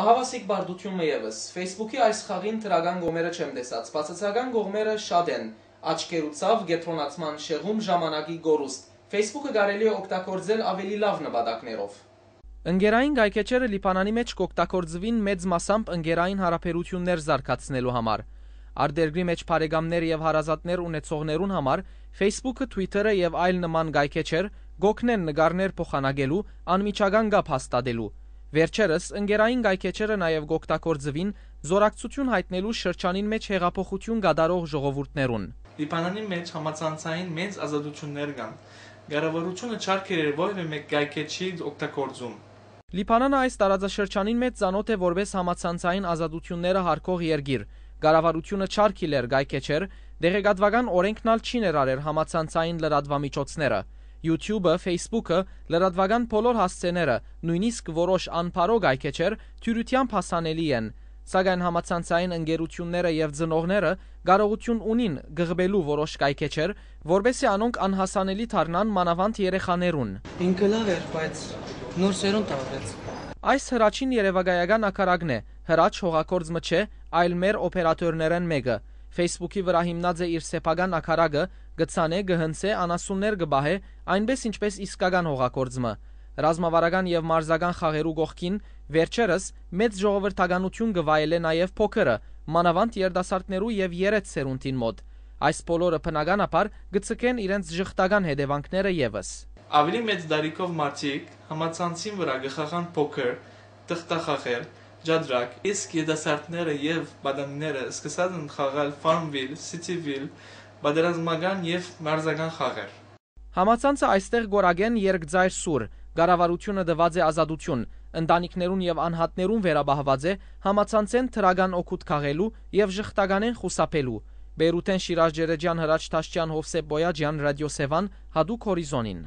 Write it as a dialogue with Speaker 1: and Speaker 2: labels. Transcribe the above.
Speaker 1: Ահավասիկ բարդությունը ևս, Facebook-ի այս խաղին թրական գոմերը չեմ տեսած, բացասական գողմերը շատ են, աչկերուցավ, գետրոնացման շեղում ժամանակի գորուստ, Facebook-ը կարելի է օգտագործել ավելի լավ նպատակներով։ Ընկերային գայքեչերը Լիբանանի մեջ կօգտագործվին մեծ մասամբ ընկերային հարաբերություններ զարգացնելու համար։ Արտերկրի մեջ բարեկամներ եւ հարազատներ ունեցողներուն համար Facebook-ը, Twitter-ը եւ այլ նման գայքեչեր գոքնեն նկարներ փոխանակելու, անմիջական կապ հաստատելու։ Վերջերս ընկերային գայքեչերը նաև կօգտագործվին զորակցություն հայտնելու շրջանին մեջ հեղափոխություն կատարող ժողովուրդներուն։
Speaker 2: Լիբանանի մեջ համացանցային մեծ ազատություններ կան։ Կառավարությունը չարքեր որևէ մեկ գայքեչի օգտագործում։
Speaker 1: Լիբանանը այս տարածաշրջանին մեջ ծանոթ է որպես համացանցային ազատությունները հարգող երկիր։ Կառավարությունը չարքիլեր գայքեչեր, դեղեկատվական օրենքնալ չի ներառեր համացանցային լրատվամիջոցները։ YouTube-ը, Facebook-ը, լրատվական բոլոր հասցեները, նույնիսկ որոշ անփարո գայքեչեր թյուրությամբ հասանելի են, սակայն համացանցային ընկերությունները եւ ծնողները կարողություն ունին գղբելու որոշ գայքեչեր, որբեսի անոնք անհասանելի դառնան մանավանդ երեխաներուն։
Speaker 3: Ինքը լավ էր, բայց նոր սերունդ ավեց։
Speaker 1: Այս հրաչին երևակայական ակարակն է, հրաչ հողակորձը չէ, այլ մեր օպերատորներն մեկը։ Facebook-ի վրա հիմնած է իր սեփական ակարակը, գծանե, գհնցե, անասուններ գբահե, այնպես ինչպես իսկական հողակորձը։ Ռազմավարական եւ մարզական խաղերու կողքին վերջերս մեծ ժողովրդականություն գվայել է նաեւ փոքրը, մանավանդ երիտասարդներու եւ երեք սերունդին մոտ։ Այս բոլորը բնականաբար գծկեն իրենց ժխտական հետևանքները եւս։
Speaker 2: Ավելի մեծ դարիքով մարդիկ համացանցին վրա գխախան փոքր, տխտախաղեր, ջադրակ, իսկ երիտասարդները եւ բադանիները սկսած են խաղալ Farmville, Cityville, բادرազմական եւ մարզական խաղեր։
Speaker 1: Համացանցը այստեղ գորագեն երկձայր սուր, կառավարությունը դված է ազատություն, ընտանիքներուն եւ անհատներուն վերաբահված է համացանցեն թրական օգուտ քաղելու եւ ժխտականեն խուսափելու։ Բեյրութեն Շիրաժ Ջերեջյան, Հրաչ Թաշչյան, Հովսեփ Բոյաջյան, Ռադիո Սևան, Հադուկ Հորիզոնին։